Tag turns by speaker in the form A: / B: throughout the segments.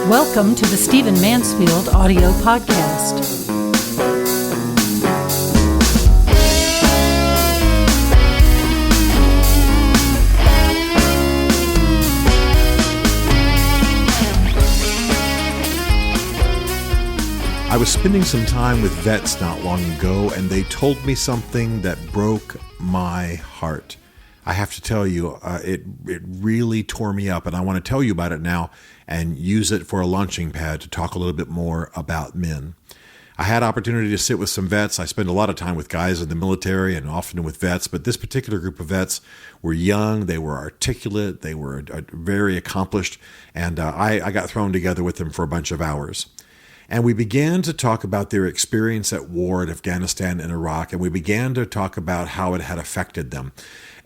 A: Welcome to the Stephen Mansfield audio podcast.
B: I was spending some time with vets not long ago, and they told me something that broke my heart. I have to tell you, it really tore me up, and I want to tell you about it now and use it for a launching pad to talk a little bit more about men. I had opportunity to sit with some vets. I spend a lot of time with guys in the military and often with vets, but this particular group of vets were young, they were articulate, they were very accomplished, and I got thrown together with them for a bunch of hours. And we began to talk about their experience at war in Afghanistan and Iraq, and we began to talk about how it had affected them.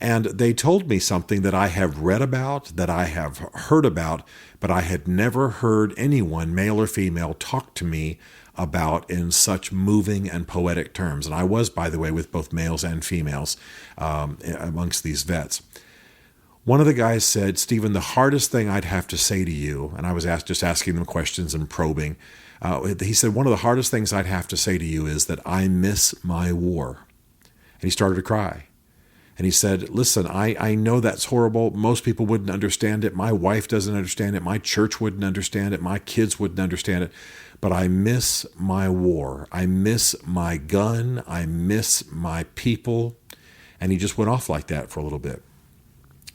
B: And they told me something that I have read about, that I have heard about, but I had never heard anyone, male or female, talk to me about in such moving and poetic terms. And I was, by the way, with both males and females amongst these vets. One of the guys said, "Stephen, the hardest thing I'd have to say to you," and I was just asking them questions and probing, he said, "One of the hardest things I'd have to say to you is that I miss my war." And he started to cry. And he said, "Listen, I know that's horrible. Most people wouldn't understand it. My wife doesn't understand it. My church wouldn't understand it. My kids wouldn't understand it. But I miss my war. I miss my gun. I miss my people." And he just went off like that for a little bit.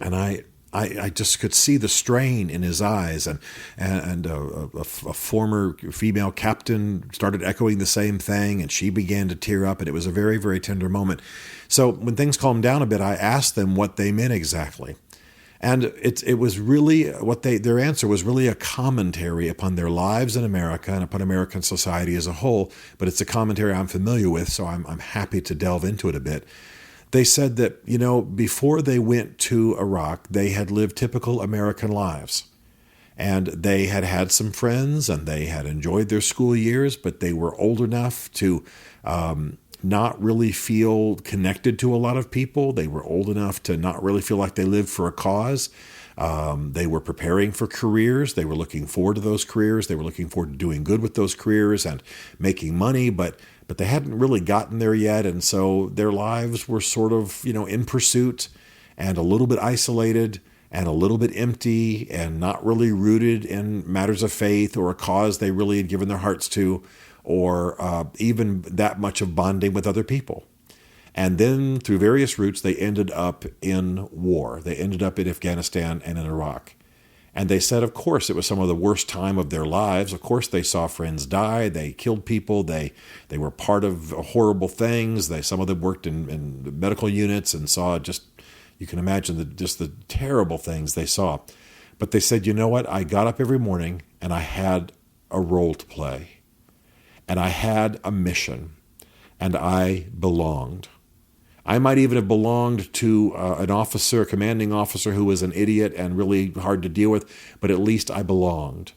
B: And I just could see the strain in his eyes, and a former female captain started echoing the same thing, and she began to tear up, and it was a very, very tender moment. So when things calmed down a bit, I asked them what they meant exactly. And it was really their answer was really a commentary upon their lives in America and upon American society as a whole, but it's a commentary I'm familiar with, so I'm happy to delve into it a bit. They said that, before they went to Iraq, they had lived typical American lives. And they had had some friends, and they had enjoyed their school years, but they were old enough to not really feel connected to a lot of people. They were old enough to not really feel like they lived for a cause. They were preparing for careers. They were looking forward to those careers. They were looking forward to doing good with those careers and making money, but they hadn't really gotten there yet. And so their lives were sort of, in pursuit and a little bit isolated and a little bit empty and not really rooted in matters of faith or a cause they really had given their hearts to, or even that much of bonding with other people. And then through various routes, they ended up in war. They ended up in Afghanistan and in Iraq. And they said, of course, it was some of the worst time of their lives. Of course, they saw friends die. They killed people. They were part of horrible things. Some of them worked in medical units and saw you can imagine the terrible things they saw. But they said, you know what? I got up every morning and I had a role to play. And I had a mission. And I belonged. I might even have belonged to a commanding officer who was an idiot and really hard to deal with, but at least I belonged.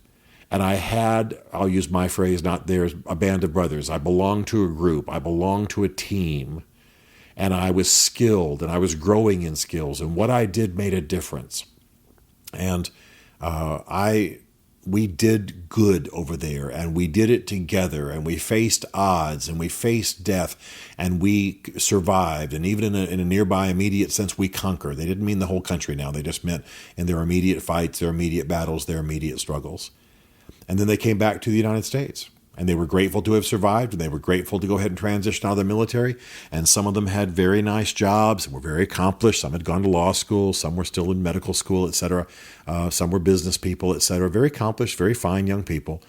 B: And I had, I'll use my phrase, not theirs, a band of brothers. I belonged to a group. I belonged to a team. And I was skilled, and I was growing in skills. And what I did made a difference. And we did good over there, and we did it together, and we faced odds, and we faced death, and we survived. And even in a nearby immediate sense, we conquered. They didn't mean the whole country now. They just meant in their immediate fights, their immediate battles, their immediate struggles. And then they came back to the United States. And they were grateful to have survived, and they were grateful to go ahead and transition out of the military. And some of them had very nice jobs and were very accomplished. Some had gone to law school. Some were still in medical school, etc. Some were business people, etc. Very accomplished, very fine young people.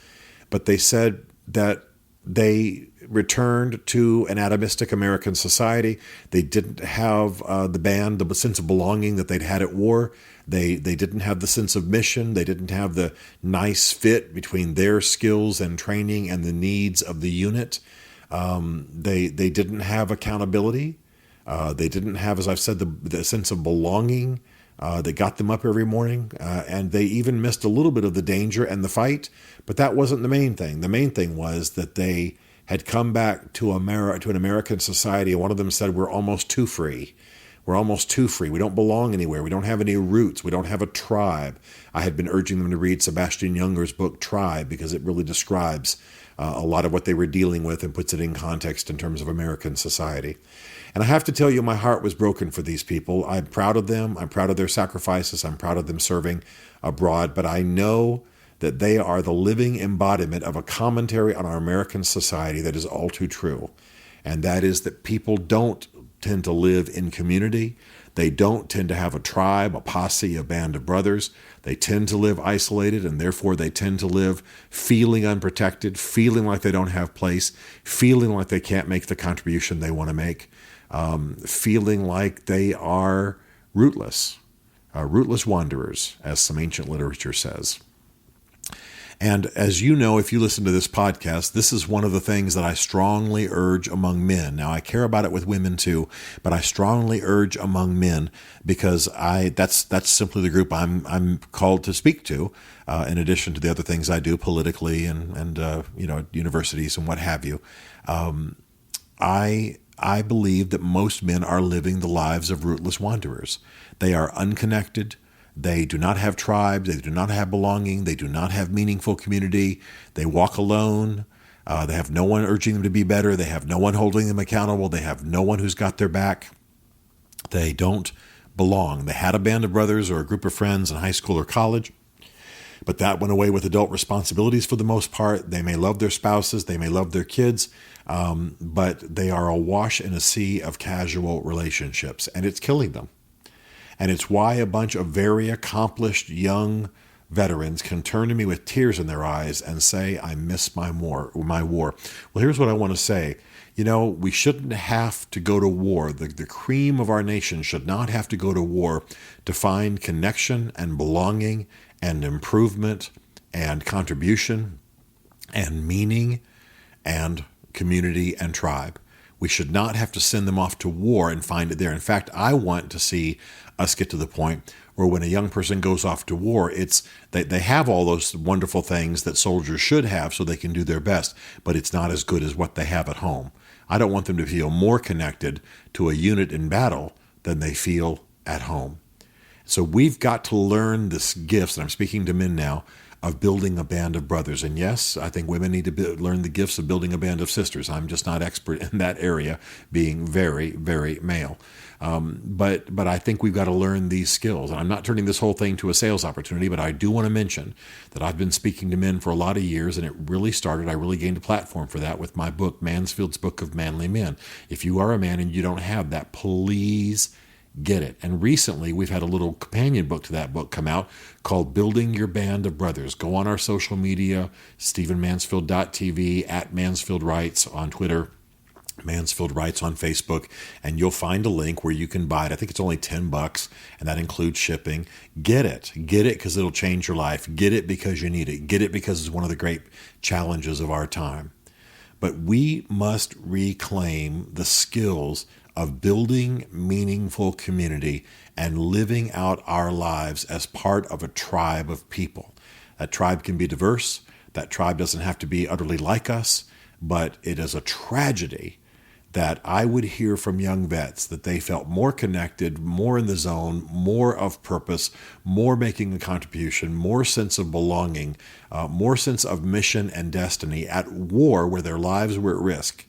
B: But they said that they returned to an atomistic American society. They didn't have the sense of belonging that they'd had at war. They didn't have the sense of mission. They didn't have the nice fit between their skills and training and the needs of the unit. They didn't have accountability. They didn't have, as I've said, the sense of belonging that got them up every morning. And they even missed a little bit of the danger and the fight. But that wasn't the main thing. The main thing was that they had come back to an American society. And one of them said, we're almost too free. We're almost too free. We don't belong anywhere. We don't have any roots. We don't have a tribe. I had been urging them to read Sebastian Junger's book, Tribe, because it really describes a lot of what they were dealing with and puts it in context in terms of American society. And I have to tell you, my heart was broken for these people. I'm proud of them. I'm proud of their sacrifices. I'm proud of them serving abroad. But I know that they are the living embodiment of a commentary on our American society that is all too true. And that is that people don't tend to live in community. They don't tend to have a tribe, a posse, a band of brothers. They tend to live isolated, and therefore they tend to live feeling unprotected, feeling like they don't have place, feeling like they can't make the contribution they want to make, feeling like they are rootless wanderers, as some ancient literature says. And as you know, if you listen to this podcast, this is one of the things that I strongly urge among men. Now, I care about it with women too, but I strongly urge among men because that's simply the group I'm called to speak to, in addition to the other things I do politically and universities and what have you. I believe that most men are living the lives of rootless wanderers. They are unconnected. They do not have tribes. They do not have belonging. They do not have meaningful community. They walk alone. They have no one urging them to be better. They have no one holding them accountable. They have no one who's got their back. They don't belong. They had a band of brothers or a group of friends in high school or college, but that went away with adult responsibilities for the most part. They may love their spouses. They may love their kids, but they are awash in a sea of casual relationships, and it's killing them. And it's why a bunch of very accomplished young veterans can turn to me with tears in their eyes and say, I miss my war. Well, here's what I want to say. We shouldn't have to go to war. The cream of our nation should not have to go to war to find connection and belonging and improvement and contribution and meaning and community and tribe. We should not have to send them off to war and find it there. In fact, I want to see us get to the point where when a young person goes off to war, they have all those wonderful things that soldiers should have so they can do their best, but it's not as good as what they have at home. I don't want them to feel more connected to a unit in battle than they feel at home. So we've got to learn this gifts, and I'm speaking to men now, of building a band of brothers. And yes, I think women need to learn the gifts of building a band of sisters. I'm just not expert in that area, being very, very male. But I think we've got to learn these skills. And I'm not turning this whole thing to a sales opportunity, but I do want to mention that I've been speaking to men for a lot of years, and it really started, I really gained a platform for that with my book, Mansfield's Book of Manly Men. If you are a man and you don't have that, please get it. And recently, we've had a little companion book to that book come out called Building Your Band of Brothers. Go on our social media, StephenMansfield.tv, at Mansfield Writes on Twitter, Mansfield Writes on Facebook, and you'll find a link where you can buy it. I think it's only $10, and that includes shipping. Get it because it'll change your life. Get it because you need it. Get it because it's one of the great challenges of our time. But we must reclaim the skills of building meaningful community and living out our lives as part of a tribe of people. That tribe can be diverse. That tribe doesn't have to be utterly like us, but it is a tragedy that I would hear from young vets that they felt more connected, more in the zone, more of purpose, more making a contribution, more sense of belonging, more sense of mission and destiny at war where their lives were at risk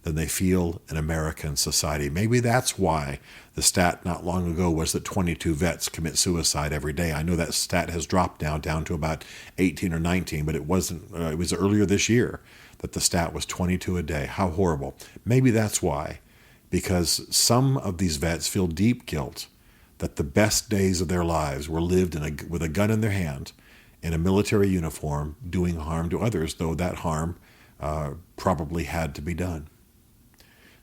B: than they feel in American society. Maybe that's why the stat not long ago was that 22 vets commit suicide every day. I know that stat has dropped now down to about 18 or 19, but it wasn't. It was earlier this year that the stat was 22 a day. How horrible. Maybe that's why, because some of these vets feel deep guilt that the best days of their lives were lived with a gun in their hand in a military uniform doing harm to others, though that harm probably had to be done.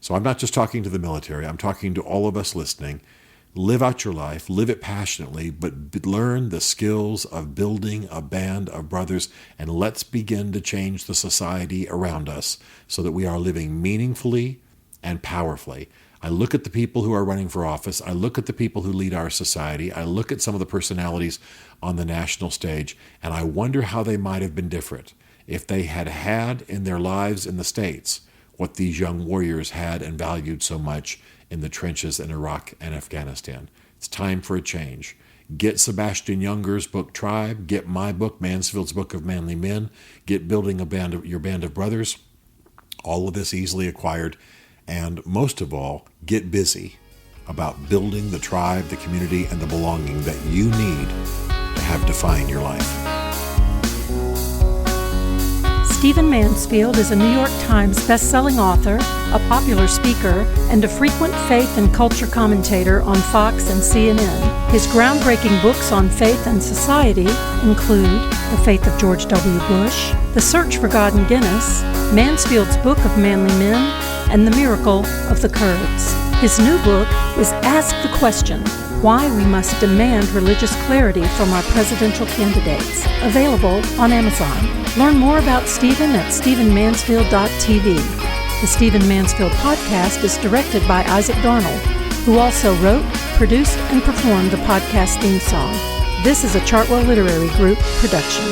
B: So I'm not just talking to the military. I'm talking to all of us listening. Live out your life, live it passionately, but learn the skills of building a band of brothers, and let's begin to change the society around us so that we are living meaningfully and powerfully. I look at the people who are running for office. I look at the people who lead our society. I look at some of the personalities on the national stage, and I wonder how they might have been different if they had had in their lives in the States what these young warriors had and valued so much in the trenches in Iraq and Afghanistan. It's time for a change. Get Sebastian Junger's book Tribe. Get my book, Mansfield's Book of Manly Men. Get Building Your Band of Brothers. All of this easily acquired. And most of all, get busy about building the tribe, the community, and the belonging that you need to have define your life.
A: Stephen Mansfield is a New York Times best-selling author, a popular speaker, and a frequent faith and culture commentator on Fox and CNN. His groundbreaking books on faith and society include The Faith of George W. Bush, The Search for God in Guinness, Mansfield's Book of Manly Men, and The Miracle of the Kurds. His new book is Ask the Question, Why We Must Demand Religious Clarity from Our Presidential Candidates, available on Amazon. Learn more about Stephen at stephenmansfield.tv. The Stephen Mansfield podcast is directed by Isaac Darnold, who also wrote, produced, and performed the podcast theme song. This is a Chartwell Literary Group production.